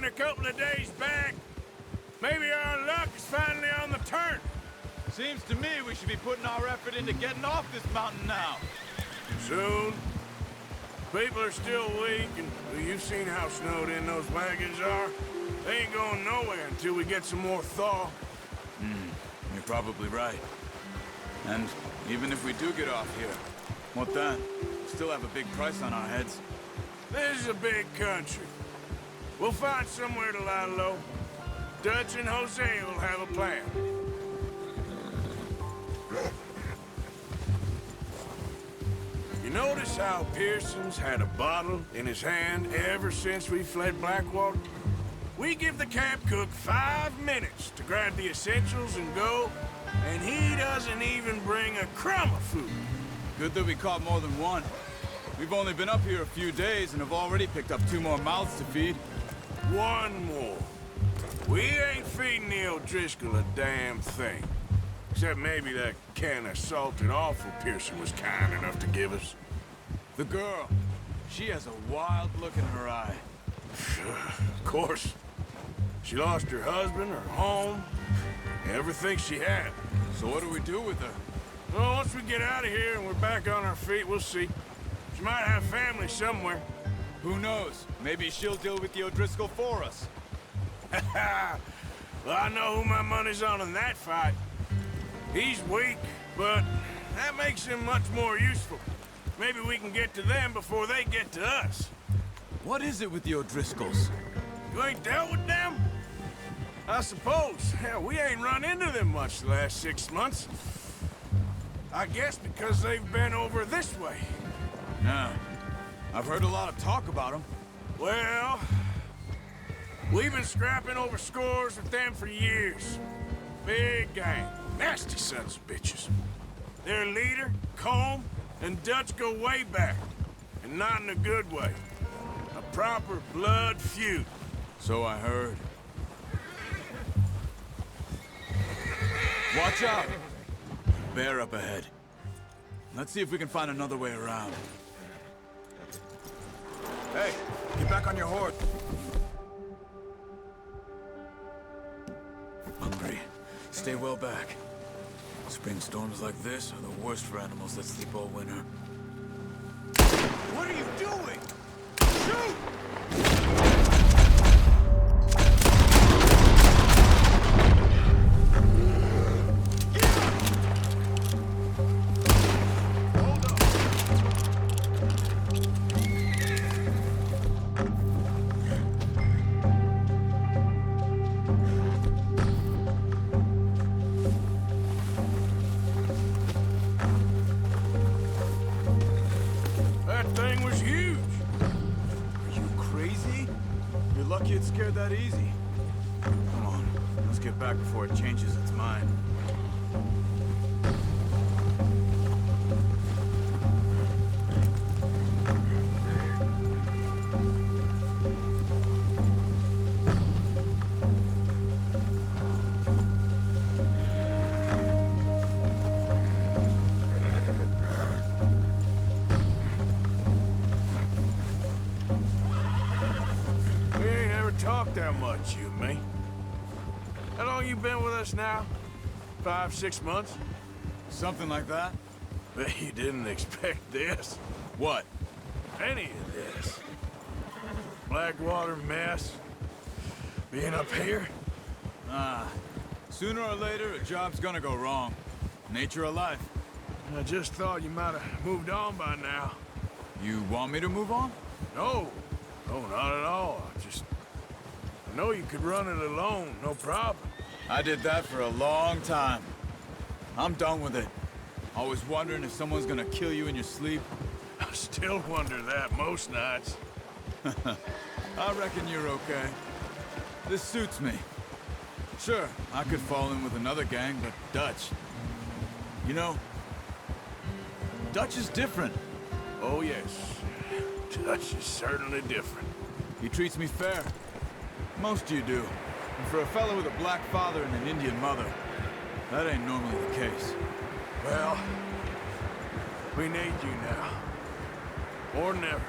a couple of days back. Maybe our luck is finally on the turn. Seems to me we should be putting our effort into getting off this mountain now. Soon. People are still weak, and well, you've seen how snowed in those wagons are. They ain't going nowhere until we get some more thaw. You're probably right. And even if we do get off here, what then? We still have a big price on our heads. This is a big country. We'll find somewhere to lie low. Dutch and Jose will have a plan. You notice how Pearson's had a bottle in his hand ever since we fled Blackwater? We give the camp cook 5 minutes to grab the essentials and go, and he doesn't even bring a crumb of food. Good that we caught more than one. We've only been up here a few days and have already picked up 2 more mouths to feed. 1 more. We ain't feeding the O'Driscoll a damn thing. Except maybe that can of salted offal Pearson was kind enough to give us. The girl, she has a wild look in her eye. Of course. She lost her husband, her home, everything she had. So what do we do with her? Well, once we get out of here and we're back on our feet, we'll see. She might have family somewhere. Who knows? Maybe she'll deal with the O'Driscoll for us. Well, I know who my money's on in that fight. He's weak, but that makes him much more useful. Maybe we can get to them before they get to us. What is it with the O'Driscolls? You ain't dealt with them? I suppose. Hell, we ain't run into them much the last 6 months. I guess because they've been over this way. No. I've heard a lot of talk about them. Well, we've been scrapping over scores with them for years. Big gang. Nasty sons of bitches. Their leader, Combe, and Dutch go way back. And not in a good way. A proper blood feud. So I heard. Watch out! Bear up ahead. Let's see if we can find another way around. Hey, get back on your horse. Hungry. Stay well back. Spring storms like this are the worst for animals that sleep all winter. What are you doing? Shoot! It scared that easy. Come on, let's get back before it changes its mind. Talk that much, you and me. How long you been with us now? 5, 6 months? Something like that? Bet you didn't expect this. What? Any of this. Blackwater mess. Being up here. Sooner or later, a job's gonna go wrong. Nature of life. I just thought you might have moved on by now. You want me to move on? No. No, not at all. I know you could run it alone, no problem. I did that for a long time. I'm done with it. Always wondering if someone's gonna kill you in your sleep. I still wonder that most nights. I reckon you're okay. This suits me. Sure, I could fall in with another gang, but Dutch... You know, Dutch is different. Oh, yes. Dutch is certainly different. He treats me fair. Most of you do. And for a fellow with a black father and an Indian mother, that ain't normally the case. Well, we need you now. Or never.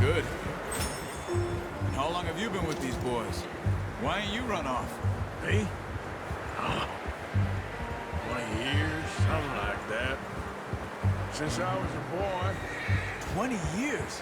good. And how long have you been with these boys? Why ain't you run off? Me? 20 years, something like that. Since I was a boy. 20 years?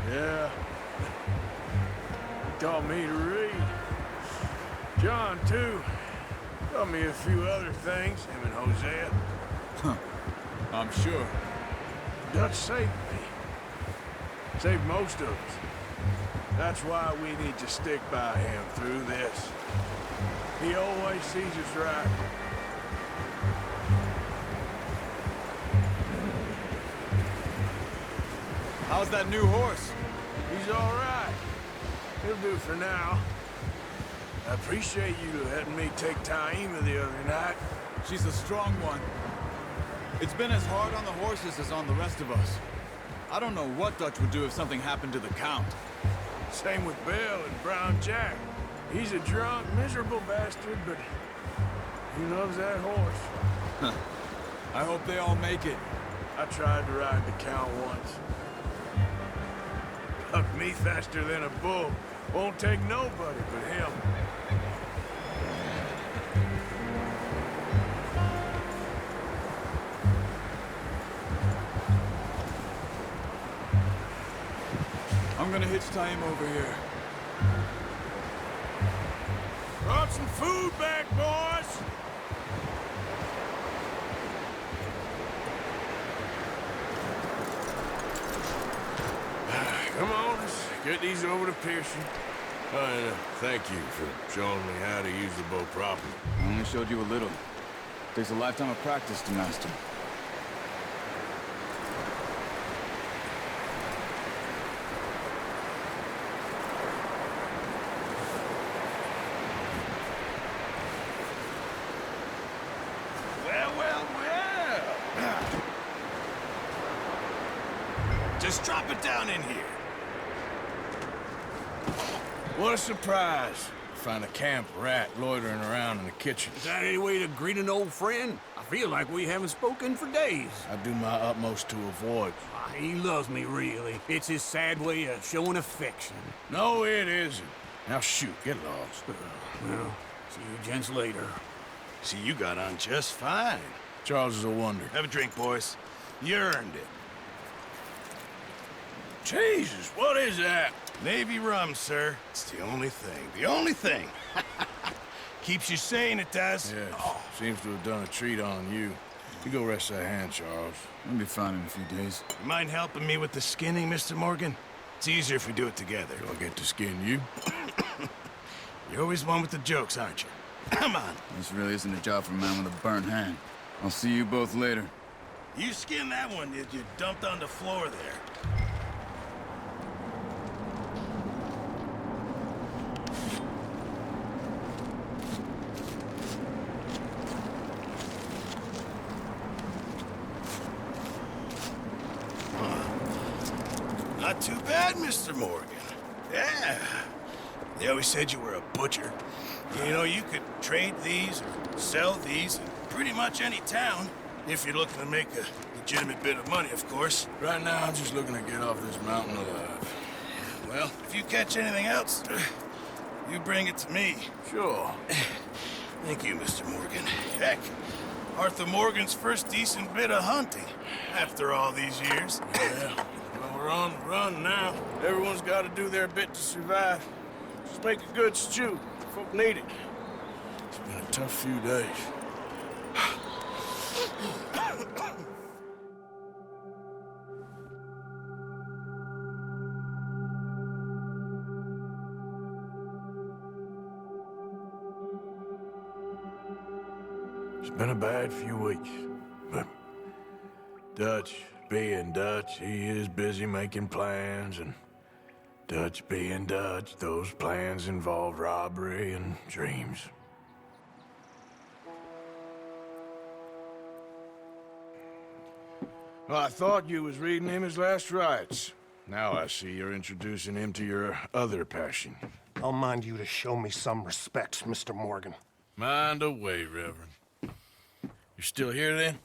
Yeah. He taught me to read. John, too. Taught me a few other things, him and Hosea. Huh. I'm sure. Dutch saved me. Saved most of us. That's why we need to stick by him through this. He always sees us right. How's that new horse? He's all right. He'll do for now. I appreciate you letting me take Taima the other night. She's a strong one. It's been as hard on the horses as on the rest of us. I don't know what Dutch would do if something happened to the Count. Same with Bill and Brown Jack. He's a drunk, miserable bastard, but he loves that horse. I hope they all make it. I tried to ride the Count once. Hucked me faster than a bull. Won't take nobody but him. I'm gonna hitch Taima over here. Brought some food back, boys! Come on, let's get these over to Pearson. And thank you for showing me how to use the bow properly. I only showed you a little. Takes a lifetime of practice to master. Well. Just drop it down in here. What a surprise. Find a camp rat loitering around in the kitchen. Is that any way to greet an old friend? I feel like we haven't spoken for days. I do my utmost to avoid. He loves me, really. It's his sad way of showing affection. No, it isn't. Now shoot, get lost. Well, see you gents later. See, you got on just fine. Charles is a wonder. Have a drink, boys. You earned it. Jesus, what is that? Navy rum, sir. It's the only thing. The only thing. Keeps you sane, it does. Yes, seems to have done a treat on you. You go rest that hand, Charles. I'll be fine in a few days. You mind helping me with the skinning, Mr. Morgan? It's easier if we do it together. Do I get to skin you? You're always one with the jokes, aren't you? Come on. This really isn't a job for a man with a burnt hand. I'll see you both later. You skinned that one that you dumped on the floor there. Not too bad, Mr. Morgan. Yeah. They always said you were a butcher. You know, you could trade these or sell these in pretty much any town, if you're looking to make a legitimate bit of money, of course. Right now, I'm just looking to get off this mountain alive. Well, if you catch anything else, you bring it to me. Sure. Thank you, Mr. Morgan. Heck, Arthur Morgan's first decent bit of hunting, after all these years. Yeah. Well, we're on the run now. Everyone's got to do their bit to survive. Just make a good stew. Folk need it. It's been a tough few days. It's been a bad few weeks, but Dutch being Dutch, he is busy making plans, and Dutch being Dutch, those plans involve robbery and dreams. Well, I thought you was reading him his last rites. Now I see you're introducing him to your other passion. I'll mind you to show me some respect, Mr. Morgan. Mind away, Reverend. You're still here, then?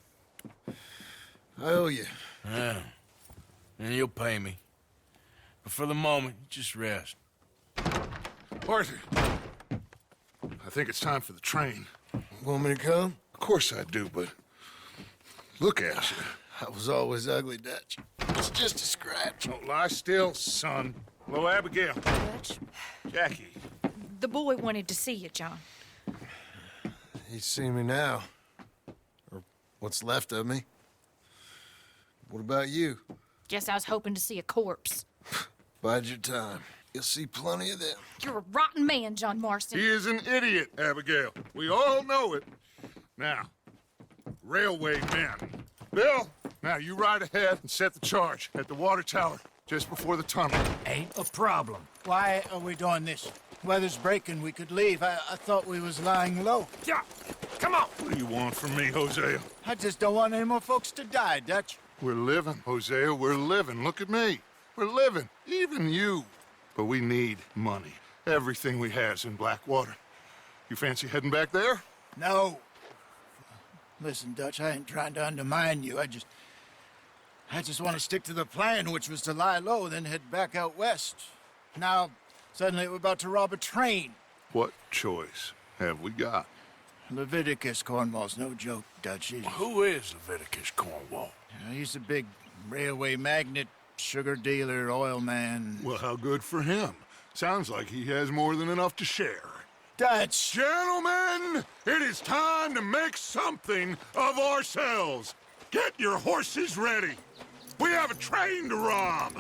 I owe you. Yeah. And you'll pay me. But for the moment, just rest. Arthur, I think it's time for the train. Want me to come? Of course I do, but look at you. I was always ugly, Dutch. It's just a scratch. Don't lie still, son. Hello, Abigail. Dutch, Jackie. the boy wanted to see you, John. He's seen me now. Or what's left of me. What about you? Guess I was hoping to see a corpse. Bide your time. You'll see plenty of them. You're a rotten man, John Marston. He is an idiot, Abigail. We all know it. Now, railway men. Bill, now you ride ahead and set the charge at the water tower just before the tunnel. Ain't a problem. Why are we doing this? Weather's breaking. We could leave. I thought we was lying low. Yeah, come on. What do you want from me, Hosea? I just don't want any more folks to die, Dutch. We're living, Hosea. We're living. Look at me. We're living. Even you. But we need money. Everything we has in Blackwater. You fancy heading back there? No. Listen, Dutch, I ain't trying to undermine you. I just want to stick to the plan, which was to lie low, then head back out west. Now, suddenly we're about to rob a train. What choice have we got? Leviticus Cornwall's no joke, Dutch. Who is Leviticus Cornwall? He's a big railway magnate, sugar dealer, oil man. Well, how good for him. Sounds like he has more than enough to share. Dutch! Gentlemen, it is time to make something of ourselves. Get your horses ready. We have a train to rob.